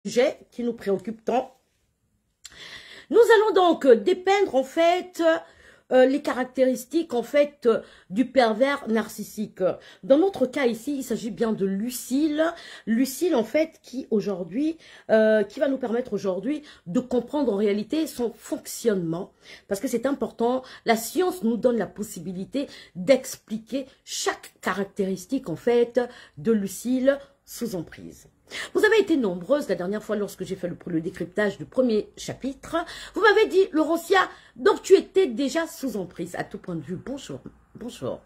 sujet qui nous préoccupe tant. Nous allons donc dépeindre en fait les caractéristiques en fait du pervers narcissique. Dans notre cas ici, il s'agit bien de Lucille. Lucille en fait qui aujourd'hui, qui va nous permettre aujourd'hui de comprendre en réalité son fonctionnement. Parce que c'est important, la science nous donne la possibilité d'expliquer chaque caractéristique en fait de Lucille sous emprise. Vous avez été nombreuses la dernière fois lorsque j'ai fait le décryptage du premier chapitre. Vous m'avez dit, Laurentia, donc tu étais déjà sous emprise à tout point de vue. Bonjour, bonjour.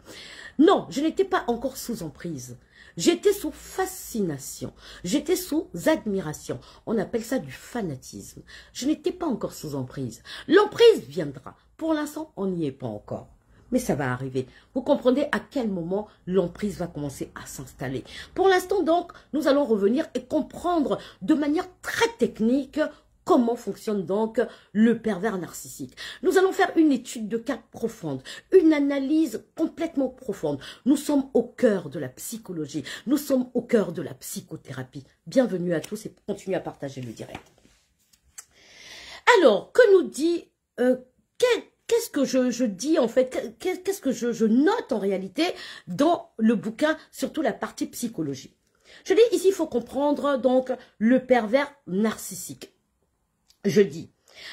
Non, je n'étais pas encore sous emprise. J'étais sous fascination. J'étais sous admiration. On appelle ça du fanatisme. Je n'étais pas encore sous emprise. L'emprise viendra. Pour l'instant, on n'y est pas encore. Mais ça va arriver. Vous comprenez à quel moment l'emprise va commencer à s'installer. Pour l'instant, donc, nous allons revenir et comprendre de manière très technique comment fonctionne donc le pervers narcissique. Nous allons faire une étude de cas profonde, une analyse complètement profonde. Nous sommes au cœur de la psychologie. Nous sommes au cœur de la psychothérapie. Bienvenue à tous et continuez à partager le direct. Alors, que nous dit... Qu'est-ce que je dis en fait, qu'est-ce que je note en réalité dans le bouquin, surtout la partie psychologie. Je dis ici, il faut comprendre donc le pervers narcissique. Je dis,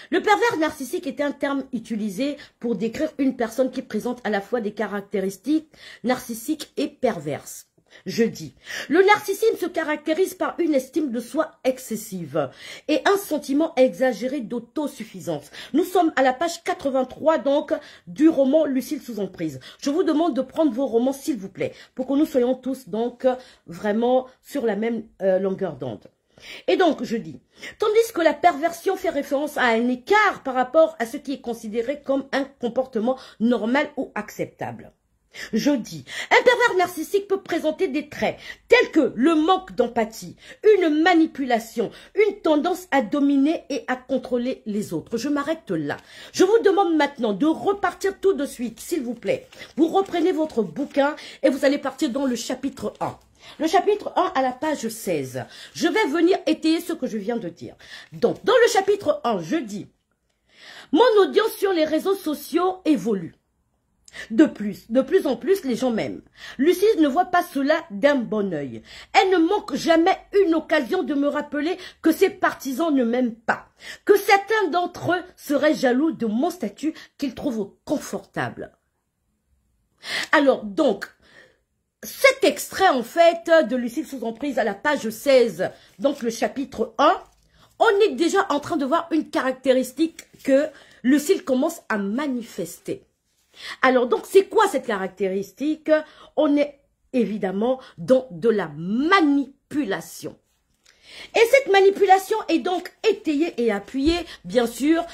le pervers narcissique est un terme utilisé pour décrire une personne qui présente à la fois des caractéristiques narcissiques et perverses. Je dis, le narcissisme se caractérise par une estime de soi excessive et un sentiment exagéré d'autosuffisance. Nous sommes à la page 83 donc du roman Lucille sous emprise. Je vous demande de prendre vos romans s'il vous plaît pour que nous soyons tous donc vraiment sur la même longueur d'onde. Et donc je dis, tandis que la perversion fait référence à un écart par rapport à ce qui est considéré comme un comportement normal ou acceptable. Je dis, un pervers narcissique peut présenter des traits tels que le manque d'empathie, une manipulation, une tendance à dominer et à contrôler les autres. Je m'arrête là. Je vous demande maintenant de repartir tout de suite, s'il vous plaît. Vous reprenez votre bouquin et vous allez partir dans le chapitre 1. Le chapitre 1 à la page 16. Je vais venir étayer ce que je viens de dire. Donc, dans le chapitre 1, je dis, mon audience sur les réseaux sociaux évolue. De plus en plus, les gens m'aiment. Lucille ne voit pas cela d'un bon œil. Elle ne manque jamais une occasion de me rappeler que ses partisans ne m'aiment pas, que certains d'entre eux seraient jaloux de mon statut qu'ils trouvent confortable. Alors donc, cet extrait en fait de Lucille sous emprise à la page 16, donc le chapitre 1, on est déjà en train de voir une caractéristique que Lucille commence à manifester. Alors, donc, c'est quoi cette caractéristique? On est évidemment dans de la manipulation. Et cette manipulation est donc étayée et appuyée, bien sûr,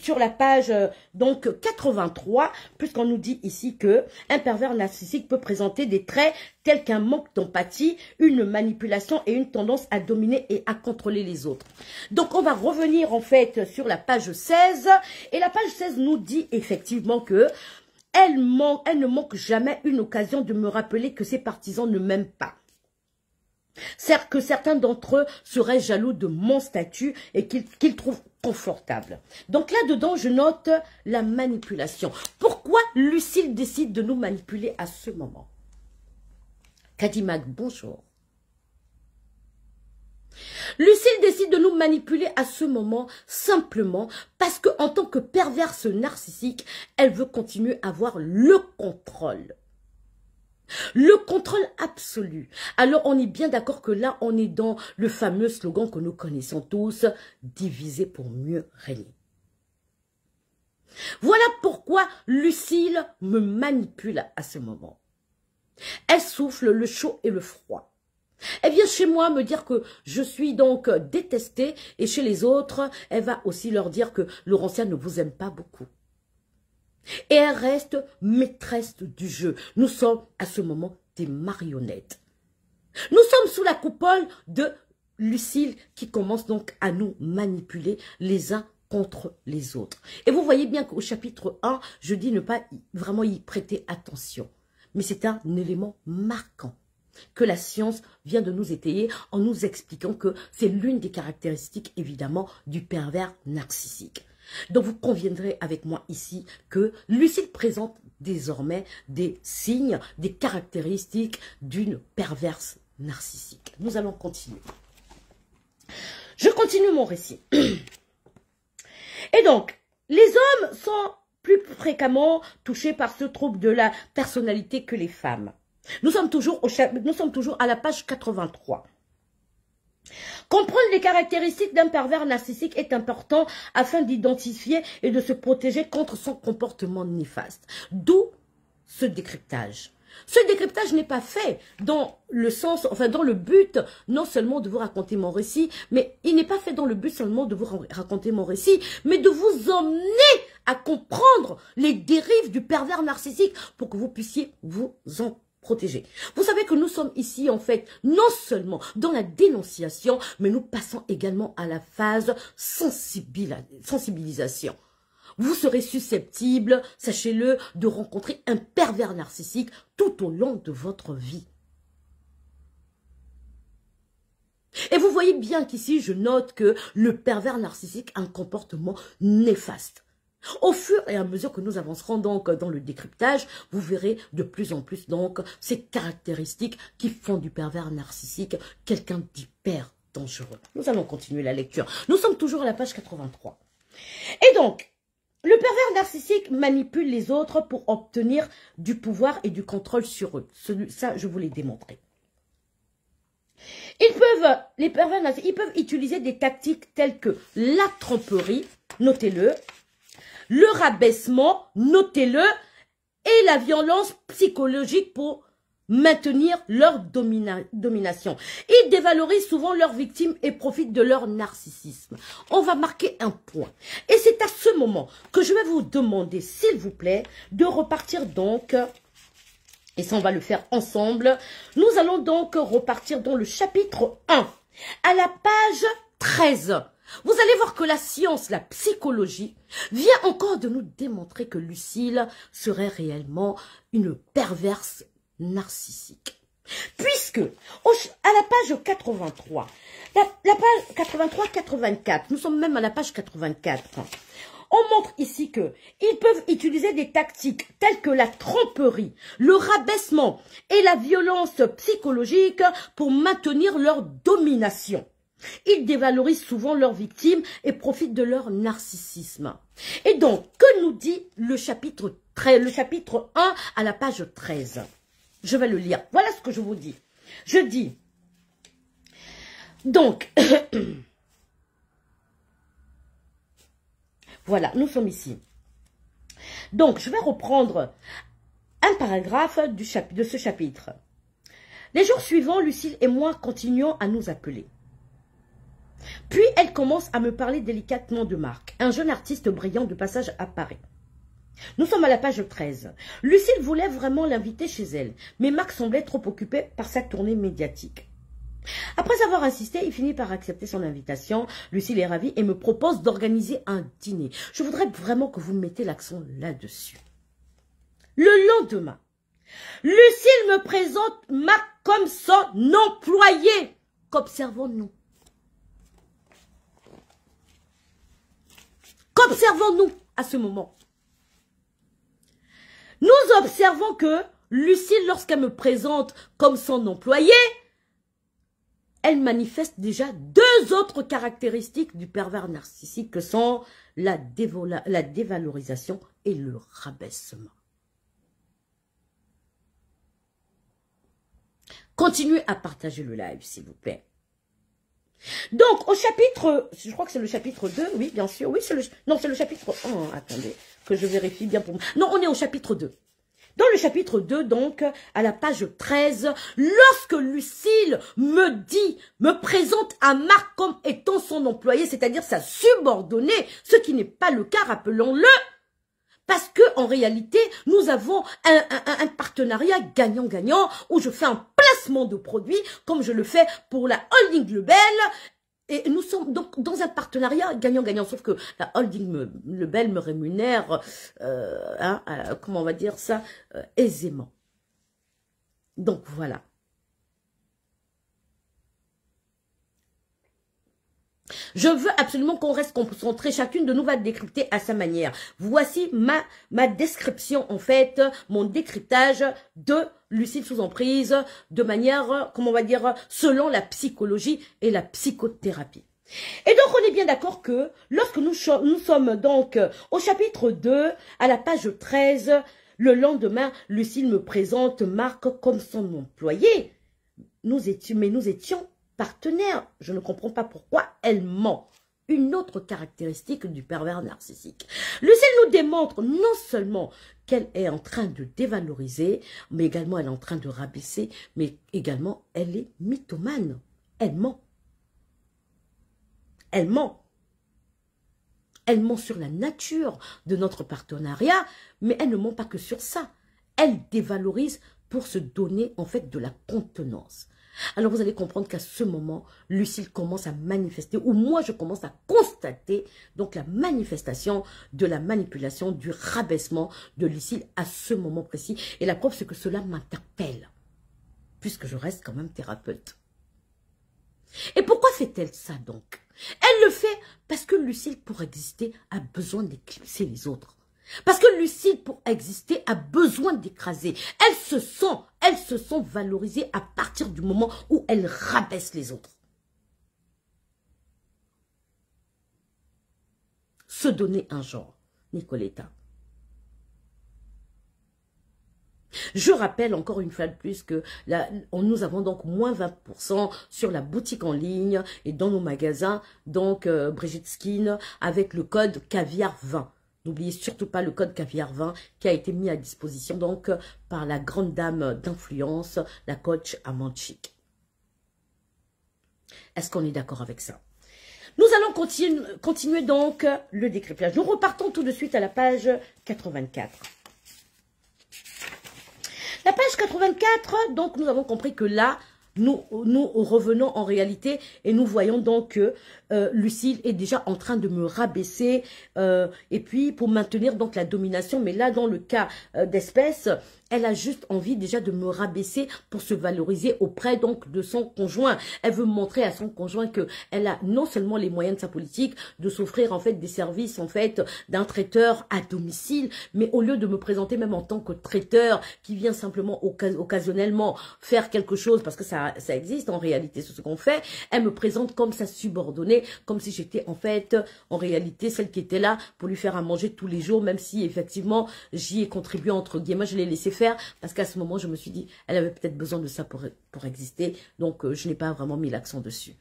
sur la page donc 83, puisqu'on nous dit ici que un pervers narcissique peut présenter des traits tels qu'un manque d'empathie, une manipulation et une tendance à dominer et à contrôler les autres. Donc, on va revenir en fait sur la page 16, et la page 16 nous dit effectivement que elle ne manque jamais une occasion de me rappeler que ses partisans ne m'aiment pas. Certes que certains d'entre eux seraient jaloux de mon statut et qu'ils trouvent confortable. Donc là-dedans, je note la manipulation. Pourquoi Lucille décide de nous manipuler à ce moment? Kadimak, bonjour. Lucille décide de nous manipuler à ce moment simplement parce que en tant que perverse narcissique, elle veut continuer à avoir le contrôle. Le contrôle absolu. Alors, on est bien d'accord que là, on est dans le fameux slogan que nous connaissons tous, diviser pour mieux régner. Voilà pourquoi Lucille me manipule à ce moment. Elle souffle le chaud et le froid. Elle vient chez moi me dire que je suis donc détestée et chez les autres, elle va aussi leur dire que Laurentia ne vous aime pas beaucoup. Et elle reste maîtresse du jeu. Nous sommes à ce moment des marionnettes. Nous sommes sous la coupole de Lucille qui commence donc à nous manipuler les uns contre les autres. Et vous voyez bien qu'au chapitre 1, je dis ne pas vraiment y prêter attention. Mais c'est un élément marquant. que la science vient de nous étayer en nous expliquant que c'est l'une des caractéristiques, évidemment, du pervers narcissique. Donc, vous conviendrez avec moi ici que Lucile présente désormais des signes, des caractéristiques d'une perverse narcissique. Nous allons continuer. Je continue mon récit. Et donc, les hommes sont plus fréquemment touchés par ce trouble de la personnalité que les femmes. Nous sommes toujours à la page 83. Comprendre les caractéristiques d'un pervers narcissique est important afin d'identifier et de se protéger contre son comportement néfaste. D'où ce décryptage. Ce décryptage n'est pas fait dans le sens, enfin dans le but non seulement de vous raconter mon récit, mais il n'est pas fait dans le but seulement de vous raconter mon récit, mais de vous emmener à comprendre les dérives du pervers narcissique pour que vous puissiez vous en protéger. Vous savez que nous sommes ici en fait non seulement dans la dénonciation, mais nous passons également à la phase sensibilisation. Vous serez susceptible, sachez-le, de rencontrer un pervers narcissique tout au long de votre vie. Et vous voyez bien qu'ici, je note que le pervers narcissique a un comportement néfaste. Au fur et à mesure que nous avancerons donc dans le décryptage, vous verrez de plus en plus donc ces caractéristiques qui font du pervers narcissique quelqu'un d'hyper dangereux. Nous allons continuer la lecture. Nous sommes toujours à la page 83. Et donc, le pervers narcissique manipule les autres pour obtenir du pouvoir et du contrôle sur eux. Ça, je vous l'ai démontré. Les pervers narcissiques, ils peuvent utiliser des tactiques telles que la tromperie, notez-le, le rabaissement, notez-le, et la violence psychologique pour maintenir leur domination. Ils dévalorisent souvent leurs victimes et profitent de leur narcissisme. On va marquer un point. Et c'est à ce moment que je vais vous demander, s'il vous plaît, de repartir donc, et ça on va le faire ensemble, nous allons donc repartir dans le chapitre 1, à la page 13. Vous allez voir que la science, la psychologie, vient encore de nous démontrer que Lucile serait réellement une perverse narcissique. Puisque, à la page 83, la page 83-84, nous sommes même à la page 84, on montre ici que ils peuvent utiliser des tactiques telles que la tromperie, le rabaissement et la violence psychologique pour maintenir leur domination. Ils dévalorisent souvent leurs victimes et profitent de leur narcissisme. Et donc, que nous dit le chapitre 1 à la page 13? Je vais le lire. Voilà ce que je vous dis. Je dis, donc, voilà, nous sommes ici. Donc, je vais reprendre un paragraphe de ce chapitre. Les jours suivants, Lucile et moi continuons à nous appeler. Puis, elle commence à me parler délicatement de Marc, un jeune artiste brillant de passage à Paris. Nous sommes à la page 13. Lucile voulait vraiment l'inviter chez elle, mais Marc semblait trop occupé par sa tournée médiatique. Après avoir insisté, il finit par accepter son invitation. Lucile est ravie et me propose d'organiser un dîner. Je voudrais vraiment que vous mettez l'accent là-dessus. Le lendemain, Lucile me présente Marc comme son employé. Qu'observons-nous? Qu'observons-nous à ce moment? Nous observons que Lucile, lorsqu'elle me présente comme son employé, elle manifeste déjà deux autres caractéristiques du pervers narcissique que sont la dévalorisation et le rabaissement. Continuez à partager le live, s'il vous plaît. Donc, au chapitre, je crois que c'est le chapitre 2, oui, bien sûr, oui, c'est le chapitre 1, attendez, que je vérifie bien pour moi. Non, on est au chapitre 2. Dans le chapitre 2, donc, à la page 13, lorsque Lucile me présente à Marc comme étant son employé, c'est-à-dire sa subordonnée, ce qui n'est pas le cas, rappelons-le, parce que en réalité, nous avons un partenariat gagnant-gagnant où je fais un placement de produits comme je le fais pour la holding Lebel. Et nous sommes donc dans un partenariat gagnant-gagnant, sauf que la holding Lebel me rémunère, comment on va dire ça, aisément. Donc voilà. Je veux absolument qu'on reste concentré. Chacune de nous va décrypter à sa manière. Voici ma description, en fait, mon décryptage de Lucille sous emprise, de manière, comment on va dire, selon la psychologie et la psychothérapie. Et donc, on est bien d'accord que lorsque nous sommes donc au chapitre 2, à la page 13, le lendemain, Lucille me présente Marc comme son employé. Nous étions partenaires. Je ne comprends pas pourquoi elle ment. Une autre caractéristique du pervers narcissique. Lucille nous démontre non seulement qu'elle est en train de dévaloriser, mais également elle est en train de rabaisser, mais également elle est mythomane. Elle ment. Elle ment. Elle ment sur la nature de notre partenariat, mais elle ne ment pas que sur ça. Elle dévalorise pour se donner en fait de la contenance. Alors vous allez comprendre qu'à ce moment, Lucille commence à manifester, ou moi je commence à constater donc la manifestation de la manipulation, du rabaissement de Lucille à ce moment précis. Et la preuve c'est que cela m'interpelle, puisque je reste quand même thérapeute. Et pourquoi fait-elle ça donc? Elle le fait parce que Lucille, pour exister, a besoin d'éclipser les autres. Parce que Lucille, pour exister, a besoin d'écraser. Elle se sent valorisée à partir du moment où elle rabaisse les autres. Se donner un genre, Nicoletta. Je rappelle encore une fois de plus que nous avons donc moins 20% sur la boutique en ligne et dans nos magasins, donc Brigitte Skin, avec le code Caviar 20. N'oubliez surtout pas le code Caviar 20 qui a été mis à disposition donc par la grande dame d'influence, la coach Amande Chic. Est-ce qu'on est d'accord avec ça? Nous allons continuer donc le décryptage. Nous repartons tout de suite à la page 84. La page 84, donc nous avons compris que là, nous revenons en réalité et nous voyons donc que Lucille est déjà en train de me rabaisser et puis pour maintenir donc la domination. Mais là, dans le cas d'espèce, elle a juste envie déjà de me rabaisser pour se valoriser auprès donc de son conjoint. Elle veut montrer à son conjoint que elle a non seulement les moyens de sa politique de s'offrir en fait des services en fait d'un traiteur à domicile, mais au lieu de me présenter même en tant que traiteur qui vient simplement occasionnellement faire quelque chose parce que ça existe en réalité, c'est ce qu'on fait, elle me présente comme sa subordonnée, comme si j'étais en fait en réalité celle qui était là pour lui faire à manger tous les jours, même si effectivement j'y ai contribué entre guillemets, je l'ai laissé faire parce qu'à ce moment je me suis dit elle avait peut-être besoin de ça pour exister, donc je n'ai pas vraiment mis l'accent dessus.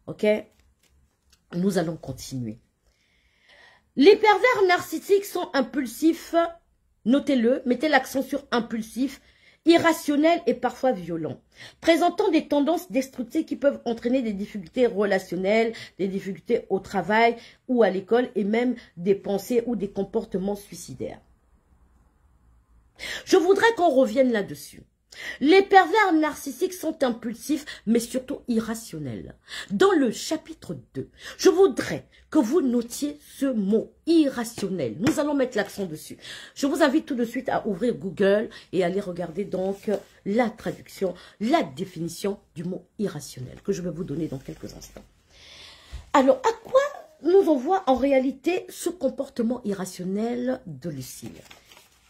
Ok, nous allons continuer. Les pervers narcissiques sont impulsifs, notez-le, mettez l'accent sur impulsif, irrationnel et parfois violent, présentant des tendances destructives qui peuvent entraîner des difficultés relationnelles, des difficultés au travail ou à l'école et même des pensées ou des comportements suicidaires. Je voudrais qu'on revienne là-dessus. Les pervers narcissiques sont impulsifs, mais surtout irrationnels. Dans le chapitre 2, je voudrais que vous notiez ce mot irrationnel. Nous allons mettre l'accent dessus. Je vous invite tout de suite à ouvrir Google et aller regarder donc la traduction, la définition du mot irrationnel que je vais vous donner dans quelques instants. Alors, à quoi nous envoie en réalité ce comportement irrationnel de Lucille?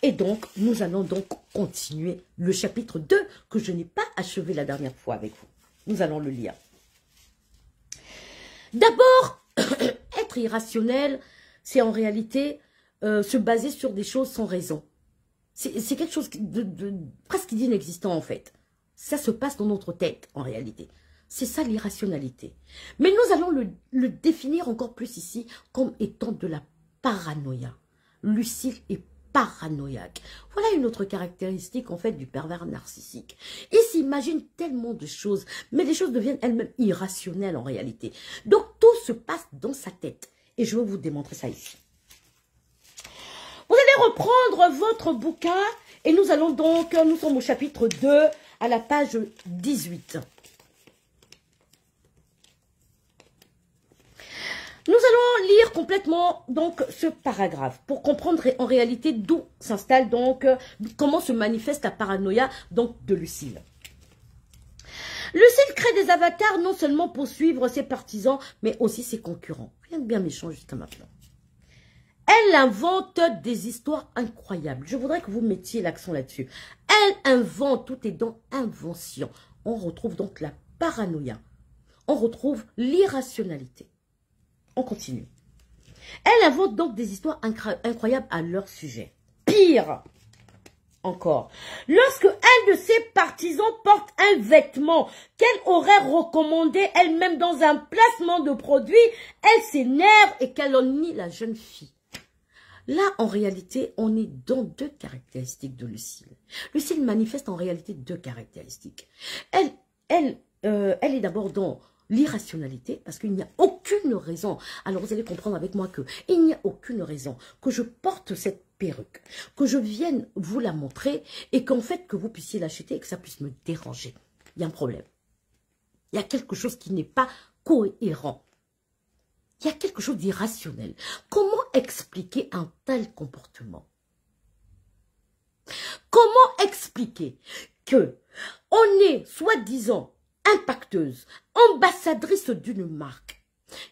Et donc, nous allons donc continuer le chapitre 2 que je n'ai pas achevé la dernière fois avec vous. Nous allons le lire. D'abord, être irrationnel, c'est en réalité se baser sur des choses sans raison. C'est quelque chose de presque d'inexistant en fait. Ça se passe dans notre tête en réalité. C'est ça l'irrationalité. Mais nous allons le définir encore plus ici comme étant de la paranoïa. Lucille est paranoïaque. Voilà une autre caractéristique en fait du pervers narcissique. Il s'imagine tellement de choses, mais les choses deviennent elles-mêmes irrationnelles en réalité. Donc tout se passe dans sa tête. Et je vais vous démontrer ça ici. Vous allez reprendre votre bouquin et nous allons donc, nous sommes au chapitre 2 à la page 18. Nous allons lire complètement donc ce paragraphe pour comprendre en réalité d'où s'installe donc, comment se manifeste la paranoïa donc de Lucille. Lucille crée des avatars non seulement pour suivre ses partisans, mais aussi ses concurrents. Rien de bien méchant jusqu'à maintenant. Elle invente des histoires incroyables. Je voudrais que vous mettiez l'accent là-dessus. Elle invente, tout est dans invention. On retrouve donc la paranoïa. On retrouve l'irrationalité. On continue. Elle invente donc des histoires incroyables à leur sujet. Pire encore, lorsque un de ses partisans porte un vêtement qu'elle aurait recommandé elle-même dans un placement de produit, elle s'énerve et calomnie la jeune fille. Là, en réalité, on est dans deux caractéristiques de Lucille. Lucille manifeste en réalité deux caractéristiques. Elle est d'abord dans l'irrationalité, parce qu'il n'y a aucune raison. Alors, vous allez comprendre avec moi que il n'y a aucune raison que je porte cette perruque, que je vienne vous la montrer et qu'en fait, que vous puissiez l'acheter et que ça puisse me déranger. Il y a un problème. Il y a quelque chose qui n'est pas cohérent. Il y a quelque chose d'irrationnel. Comment expliquer un tel comportement? Comment expliquer que on est soi-disant impacteuse, ambassadrice d'une marque,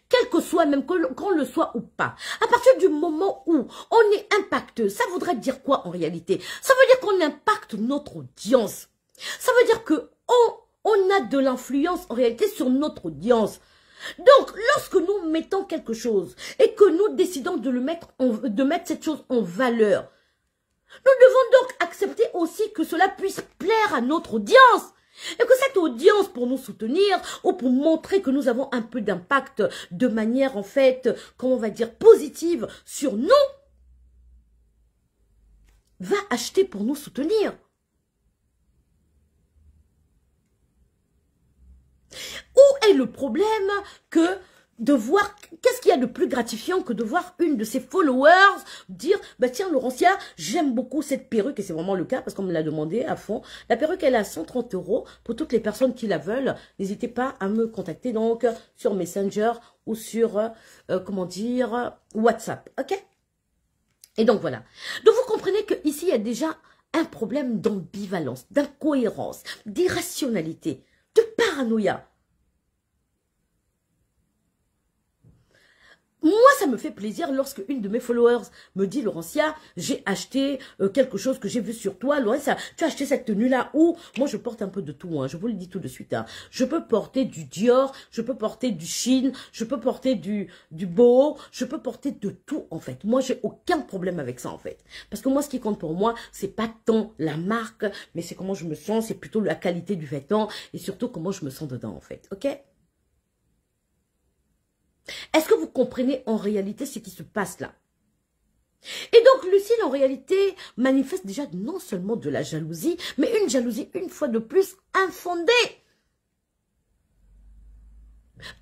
quel que soit, même qu'on le soit ou pas, à partir du moment où on est impacteuse, ça voudrait dire quoi en réalité? Ça veut dire qu'on impacte notre audience. Ça veut dire que on a de l'influence en réalité sur notre audience. Donc, lorsque nous mettons quelque chose et que nous décidons de mettre cette chose en valeur, nous devons donc accepter aussi que cela puisse plaire à notre audience. Et que cette audience, pour nous soutenir ou pour montrer que nous avons un peu d'impact de manière, en fait, comment on va dire, positive sur nous, va acheter pour nous soutenir. Où est le problème que de voir, qu'est-ce qu'il y a de plus gratifiant que de voir une de ses followers dire, bah tiens Laurentia, j'aime beaucoup cette perruque, et c'est vraiment le cas parce qu'on me l'a demandé à fond. La perruque, elle est à 130 € pour toutes les personnes qui la veulent. N'hésitez pas à me contacter donc sur Messenger ou sur, comment dire, WhatsApp, ok? Et donc voilà. Donc vous comprenez qu'ici, il y a déjà un problème d'ambivalence, d'incohérence, d'irrationalité, de paranoïa. Moi, ça me fait plaisir lorsque une de mes followers me dit, Laurentia, j'ai acheté quelque chose que j'ai vu sur toi. Laurentia, tu as acheté cette tenue-là où? Moi, je porte un peu de tout, hein, je vous le dis tout de suite. Hein. Je peux porter du Dior, je peux porter du Shein, je peux porter du Boho, je peux porter de tout, en fait. Moi, j'ai aucun problème avec ça, en fait. Parce que moi, ce qui compte pour moi, c'est pas tant la marque, mais c'est comment je me sens, c'est plutôt la qualité du vêtement et surtout comment je me sens dedans, en fait. Ok? Est-ce que vous comprenez en réalité ce qui se passe là? Et donc, Lucille, en réalité, manifeste déjà non seulement de la jalousie, mais une jalousie, une fois de plus, infondée.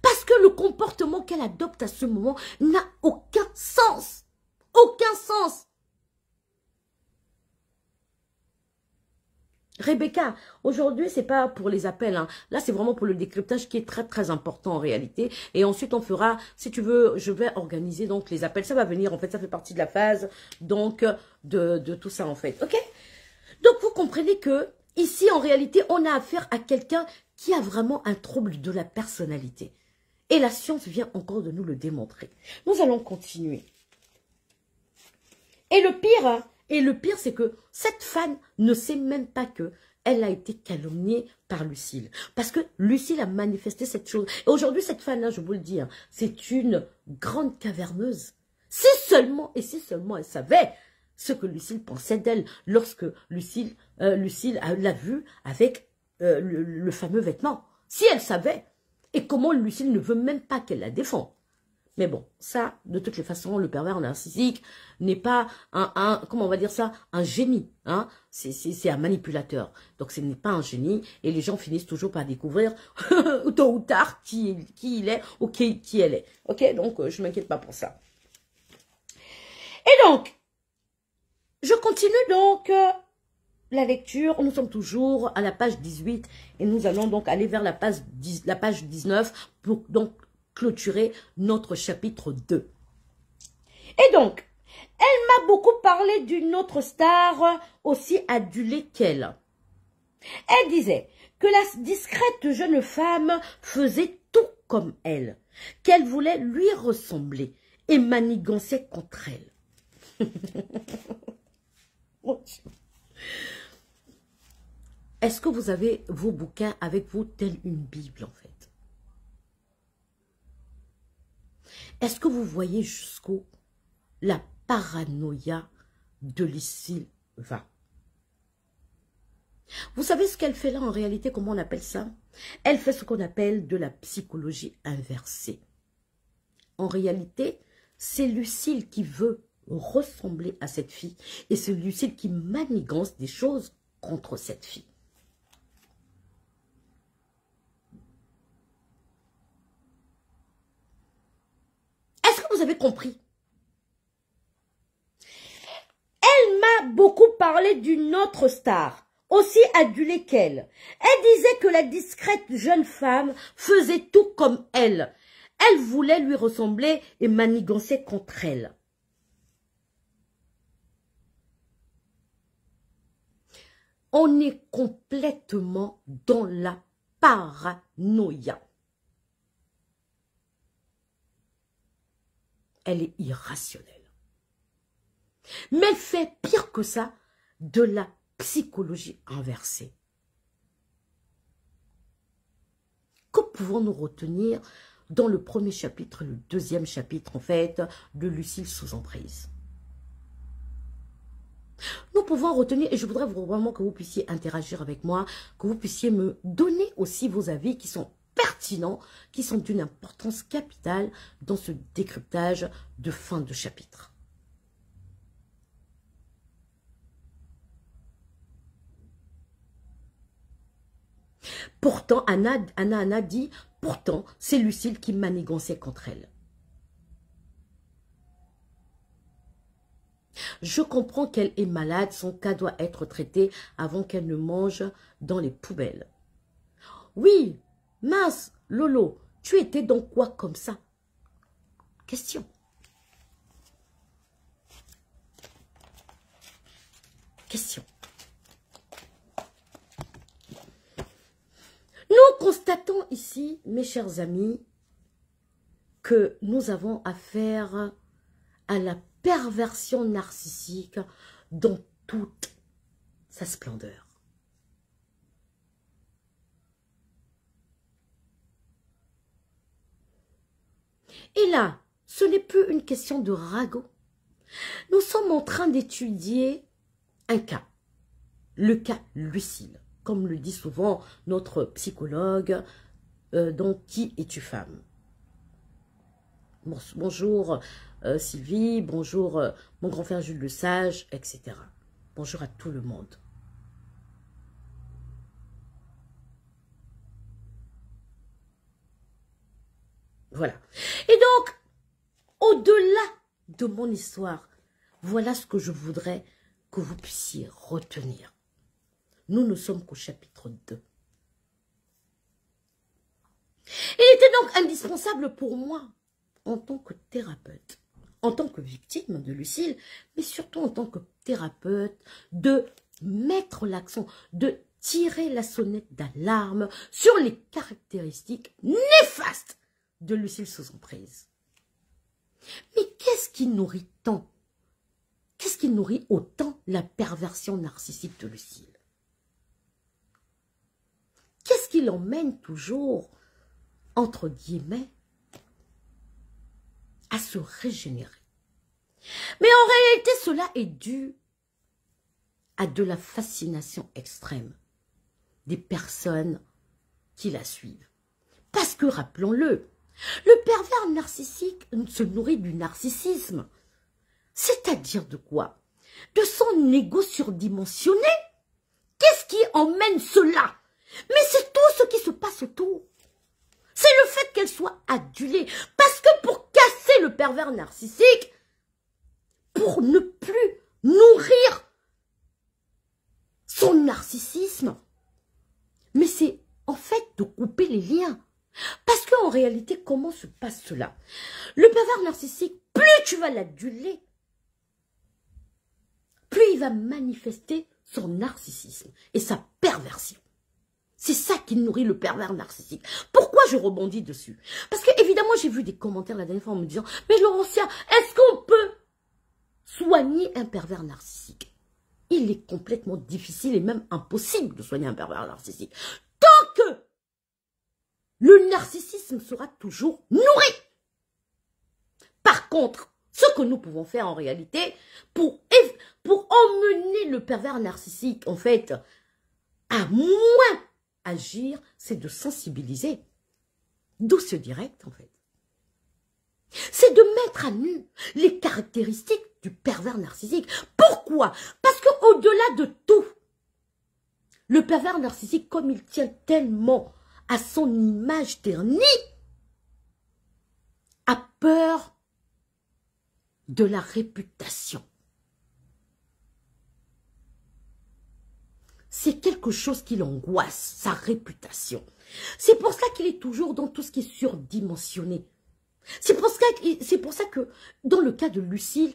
Parce que le comportement qu'elle adopte à ce moment n'a aucun sens. Aucun sens. Rebecca, aujourd'hui, c'est pas pour les appels. Hein. Là, c'est vraiment pour le décryptage qui est très, très important en réalité. Et ensuite, on fera, si tu veux, je vais organiser donc les appels. Ça va venir, en fait, ça fait partie de la phase donc de tout ça, en fait. OK? Donc, vous comprenez que ici, en réalité, on a affaire à quelqu'un qui a vraiment un trouble de la personnalité. Et la science vient encore de nous le démontrer. Nous allons continuer. Et le pire, hein, c'est que cette fan ne sait même pas que elle a été calomniée par Lucille. Parce que Lucille a manifesté cette chose. Et aujourd'hui, cette fan-là, je vous le dis, hein, c'est une grande caverneuse. Si seulement elle savait ce que Lucille pensait d'elle lorsque Lucille l'a vue avec le fameux vêtement. Si elle savait. Et comment Lucille ne veut même pas qu'elle la défende. Mais bon, ça, de toutes les façons, le pervers narcissique n'est pas comment on va dire ça, un génie. Hein? C'est un manipulateur. Donc, ce n'est pas un génie. Et les gens finissent toujours par découvrir, tôt ou tard, qui il est ou qui elle est. Ok? Donc, je ne m'inquiète pas pour ça. Et donc, je continue donc la lecture. Nous sommes toujours à la page 18 et nous allons donc aller vers la page 19 pour donc clôturer notre chapitre 2. Et donc, elle m'a beaucoup parlé d'une autre star aussi adulée qu'elle. Elle disait que la discrète jeune femme faisait tout comme elle, qu'elle voulait lui ressembler et manigançait contre elle. Est-ce que vous avez vos bouquins avec vous telle une Bible en fait? Est-ce que vous voyez jusqu'où la paranoïa de Lucille va? Vous savez ce qu'elle fait là en réalité, comment on appelle ça? Elle fait ce qu'on appelle de la psychologie inversée. En réalité, c'est Lucille qui veut ressembler à cette fille et c'est Lucille qui manigance des choses contre cette fille. Est-ce que vous avez compris? Elle m'a beaucoup parlé d'une autre star, aussi adulée qu'elle. Elle disait que la discrète jeune femme faisait tout comme elle. Elle voulait lui ressembler et manigançait contre elle. On est complètement dans la paranoïa. Elle est irrationnelle. Mais elle fait pire que ça, de la psychologie inversée. Que pouvons-nous retenir dans le premier chapitre, le deuxième chapitre en fait, de Lucille sous emprise? Nous pouvons retenir, et je voudrais vraiment que vous puissiez interagir avec moi, que vous puissiez me donner aussi vos avis qui sont pertinents, qui sont d'une importance capitale dans ce décryptage de fin de chapitre. Pourtant, Anna dit, pourtant, c'est Lucille qui manigançait contre elle. Je comprends qu'elle est malade, son cas doit être traité avant qu'elle ne mange dans les poubelles. Oui, mince, Lolo, tu étais donc quoi comme ça? Question. Question. Nous constatons ici, mes chers amis, que nous avons affaire à la perversion narcissique dans toute sa splendeur. Et là, ce n'est plus une question de ragot. Nous sommes en train d'étudier un cas, le cas Lucille, comme le dit souvent notre psychologue, donc qui es-tu femme? Bonjour Sylvie, bonjour mon grand frère Jules Le Sage, etc. Bonjour à tout le monde. Voilà. Et donc, au-delà de mon histoire, voilà ce que je voudrais que vous puissiez retenir. Nous ne sommes qu'au chapitre 2. Il était donc indispensable pour moi, en tant que thérapeute, en tant que victime de Lucille, mais surtout en tant que thérapeute, de mettre l'accent, de tirer la sonnette d'alarme sur les caractéristiques néfastes de Lucille sous emprise. Mais qu'est-ce qui nourrit tant? Qu'est-ce qui nourrit autant la perversion narcissique de Lucille? Qu'est-ce qui l'emmène toujours, entre guillemets, à se régénérer? Mais en réalité, cela est dû à de la fascination extrême des personnes qui la suivent. Parce que, rappelons-le, le pervers narcissique se nourrit du narcissisme. C'est-à-dire de quoi? De son ego surdimensionné. Qu'est-ce qui emmène cela? Mais c'est tout ce qui se passe autour. C'est le fait qu'elle soit adulée. Parce que pour casser le pervers narcissique, pour ne plus nourrir son narcissisme, mais c'est en fait de couper les liens. Parce qu'en réalité, comment se passe cela? Le pervers narcissique, plus tu vas l'aduler, plus il va manifester son narcissisme et sa perversion. C'est ça qui nourrit le pervers narcissique. Pourquoi je rebondis dessus? Parce que, évidemment, j'ai vu des commentaires la dernière fois en me disant, mais Laurentia, est-ce qu'on peut soigner un pervers narcissique? Il est complètement difficile et même impossible de soigner un pervers narcissique. Tant que le narcissisme sera toujours nourri. Par contre, ce que nous pouvons faire en réalité, pour emmener le pervers narcissique, en fait, à moins agir, c'est de sensibiliser. D'où ce direct, en fait. C'est de mettre à nu les caractéristiques du pervers narcissique. Pourquoi? Parce qu'au-delà de tout, le pervers narcissique, comme il tient tellement à son image ternie, a peur de la réputation. C'est quelque chose qui l'angoisse, sa réputation. C'est pour ça qu'il est toujours dans tout ce qui est surdimensionné. C'est pour ça que, dans le cas de Lucille,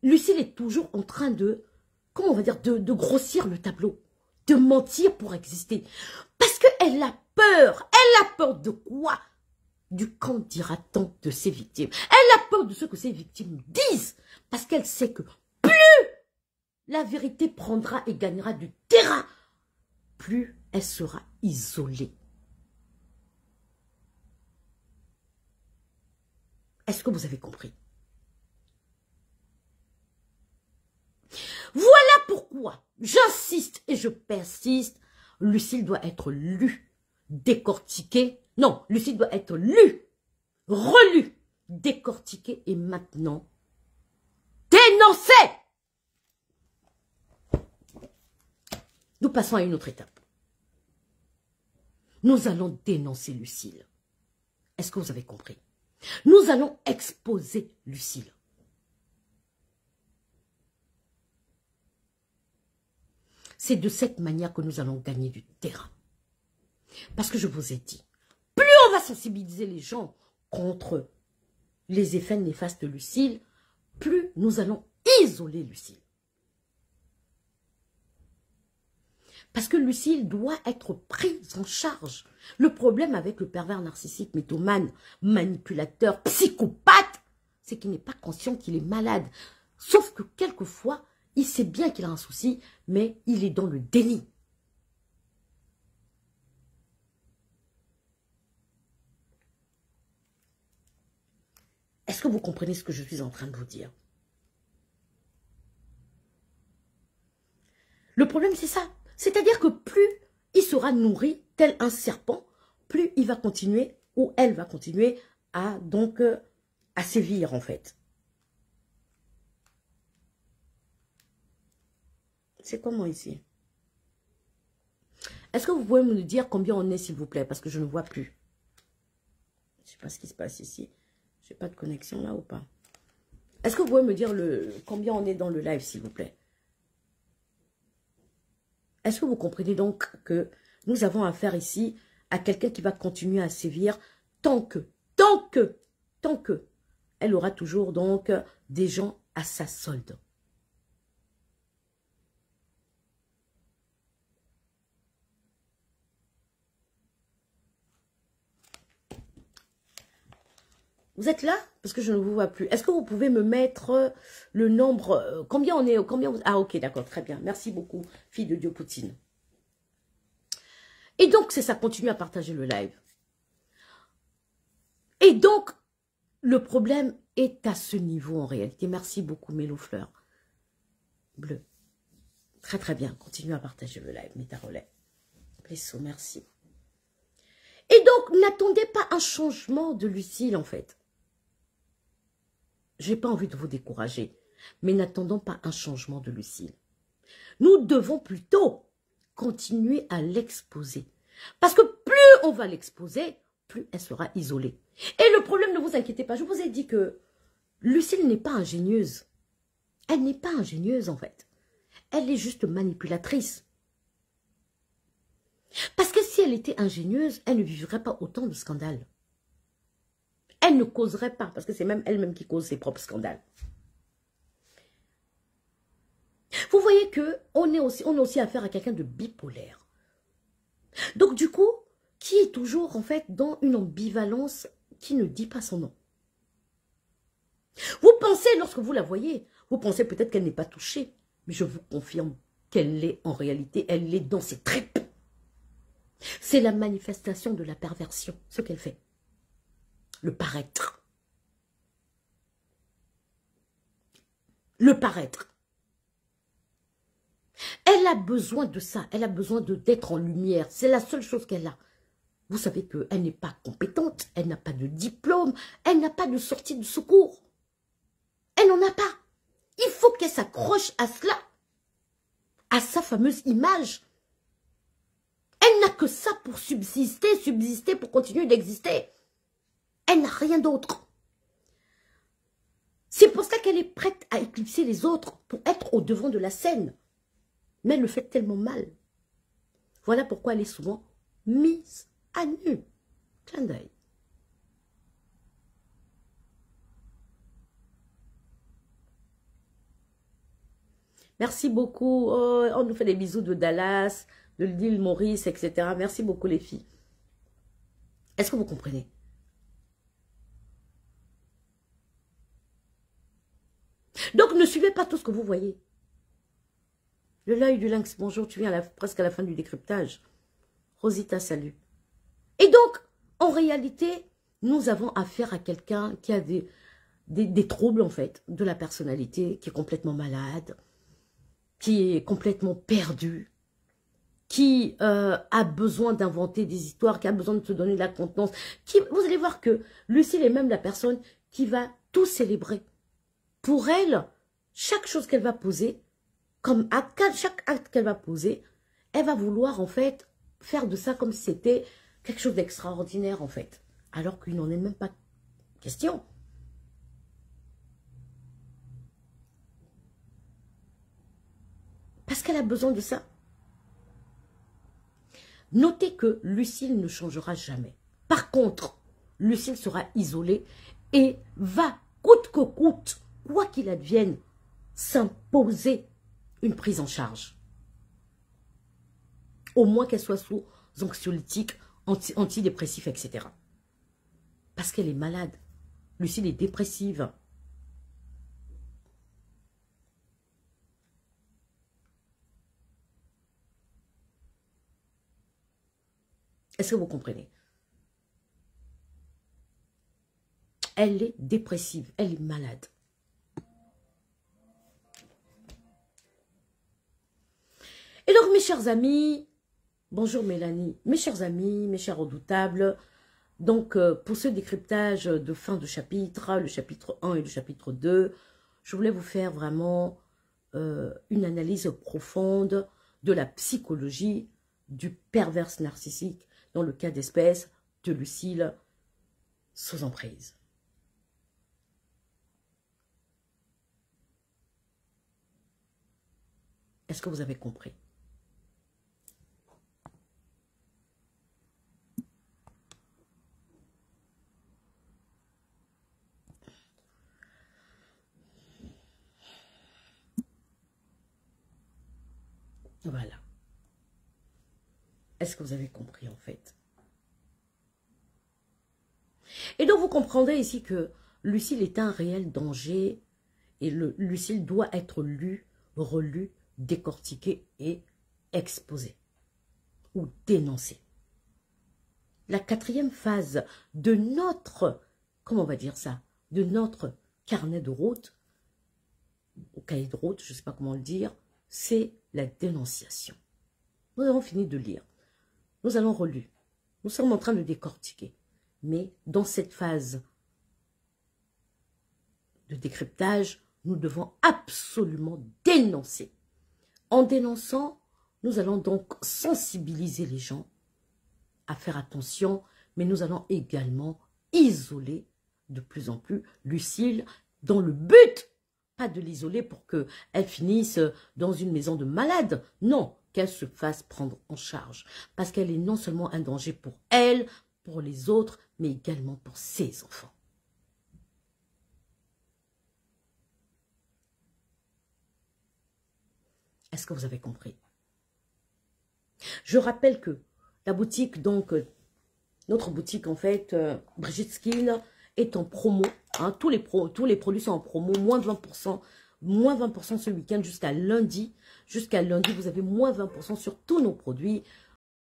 Lucille est toujours en train de, comment on va dire, de grossir le tableau, de mentir pour exister. Parce qu'elle a peur. Elle a peur de quoi? Du qu'en dira-t-on de ses victimes. Elle a peur de ce que ses victimes disent. Parce qu'elle sait que plus la vérité prendra et gagnera du terrain, plus elle sera isolée. Est-ce que vous avez compris? Voilà pourquoi j'insiste et je persiste. Lucille doit être lue, décortiquée. Non, Lucille doit être lue, relue, décortiquée et maintenant dénoncée. Nous passons à une autre étape. Nous allons dénoncer Lucille. Est-ce que vous avez compris? Nous allons exposer Lucille. C'est de cette manière que nous allons gagner du terrain. Parce que je vous ai dit, plus on va sensibiliser les gens contre les effets néfastes de Lucille, plus nous allons isoler Lucille. Parce que Lucille doit être prise en charge. Le problème avec le pervers narcissique, mythomane, manipulateur, psychopathe, c'est qu'il n'est pas conscient qu'il est malade. Sauf que quelquefois, il sait bien qu'il a un souci, mais il est dans le déni. Est-ce que vous comprenez ce que je suis en train de vous dire? Le problème, c'est ça. C'est-à-dire que plus il sera nourri, tel un serpent, plus il va continuer, ou elle va continuer à, donc, à sévir, en fait. C'est comment ici? Est-ce que vous pouvez me dire combien on est, s'il vous plaît? Parce que je ne vois plus. Je ne sais pas ce qui se passe ici. Je n'ai pas de connexion là ou pas? Est-ce que vous pouvez me dire combien on est dans le live, s'il vous plaît? Est-ce que vous comprenez donc que nous avons affaire ici à quelqu'un qui va continuer à sévir tant que, elle aura toujours donc des gens à sa solde. Vous êtes là? Parce que je ne vous vois plus. Est-ce que vous pouvez me mettre le nombre, combien on est, ah ok, d'accord, très bien. Merci beaucoup, fille de Dieu Poutine. Et donc, c'est ça, continue à partager le live. Et donc, le problème est à ce niveau en réalité. Merci beaucoup, Mélo Fleur. Bleu. Très très bien, continue à partager le live, Méta Relais. Blesso, merci. Et donc, n'attendez pas un changement de Lucille, en fait. Je n'ai pas envie de vous décourager, mais n'attendons pas un changement de Lucille. Nous devons plutôt continuer à l'exposer. Parce que plus on va l'exposer, plus elle sera isolée. Et le problème, ne vous inquiétez pas, je vous ai dit que Lucille n'est pas ingénieuse. Elle n'est pas ingénieuse, en fait. Elle est juste manipulatrice. Parce que si elle était ingénieuse, elle ne vivrait pas autant de scandales. Elle ne causerait pas, parce que c'est même elle-même qui cause ses propres scandales. Vous voyez qu'on a aussi affaire à quelqu'un de bipolaire. Donc du coup, qui est toujours en fait dans une ambivalence qui ne dit pas son nom. Vous pensez, lorsque vous la voyez, vous pensez peut-être qu'elle n'est pas touchée, mais je vous confirme qu'elle l'est en réalité, elle l'est dans ses tripes. C'est la manifestation de la perversion, ce qu'elle fait. Le paraître. Le paraître. Elle a besoin de ça, elle a besoin d'être en lumière, c'est la seule chose qu'elle a. Vous savez qu'elle n'est pas compétente, elle n'a pas de diplôme, elle n'a pas de sortie de secours. Elle n'en a pas. Il faut qu'elle s'accroche à cela, à sa fameuse image. Elle n'a que ça pour subsister, pour continuer d'exister. Elle n'a rien d'autre. C'est pour ça qu'elle est prête à éclipser les autres, pour être au devant de la scène. Mais elle le fait tellement mal. Voilà pourquoi elle est souvent mise à nu. Clin d'œil. Merci beaucoup. Oh, on nous fait des bisous de Dallas, de l'île Maurice, etc. Merci beaucoup les filles. Est-ce que vous comprenez? Donc ne suivez pas tout ce que vous voyez. Le l'œil du lynx, bonjour, tu viens presque à la fin du décryptage. Rosita, salut. Et donc, en réalité, nous avons affaire à quelqu'un qui a des troubles, en fait, de la personnalité, qui est complètement malade, qui est complètement perdu, qui a besoin d'inventer des histoires, qui a besoin de se donner de la contenance. Vous allez voir que Lucille est même la personne qui va tout célébrer. Pour elle, chaque chose qu'elle va poser, comme chaque acte qu'elle va poser, elle va vouloir en fait faire de ça comme si c'était quelque chose d'extraordinaire en fait. Alors qu'il n'en est même pas question. Parce qu'elle a besoin de ça. Notez que Lucille ne changera jamais. Par contre, Lucille sera isolée et va, coûte que coûte, quoi qu'il advienne, s'imposer une prise en charge. Au moins qu'elle soit sous anxiolytiques, antidépressifs, etc. Parce qu'elle est malade. Lucille est dépressive. Est-ce que vous comprenez? Elle est dépressive, elle est malade. Et donc, mes chers amis, bonjour Mélanie, mes chers amis, mes chers redoutables, donc pour ce décryptage de fin de chapitre, le chapitre 1 et le chapitre 2, je voulais vous faire vraiment une analyse profonde de la psychologie du perverse narcissique dans le cas d'espèce de Lucille sous emprise. Est-ce que vous avez compris? Voilà. Est-ce que vous avez compris en fait? Et donc vous comprendrez ici que Lucille est un réel danger et Lucille doit être lu, relu, décortiqué et exposé ou dénoncé. La quatrième phase de notre, comment on va dire ça, de notre carnet de route, ou cahier de route, je ne sais pas comment le dire, c'est la dénonciation. Nous avons fini de lire. Nous allons relire. Nous sommes en train de décortiquer. Mais dans cette phase de décryptage, nous devons absolument dénoncer. En dénonçant, nous allons donc sensibiliser les gens à faire attention, mais nous allons également isoler de plus en plus Lucille dans le but, pas de l'isoler pour qu'elle finisse dans une maison de malades, non, qu'elle se fasse prendre en charge, parce qu'elle est non seulement un danger pour elle, pour les autres, mais également pour ses enfants. Est-ce que vous avez compris? Je rappelle que La boutique, donc, notre boutique, en fait, Brigitte Skill, est en promo. Hein, tous les produits sont en promo, moins 20%. Moins 20% ce week-end jusqu'à lundi. Jusqu'à lundi, vous avez moins 20% sur tous nos produits.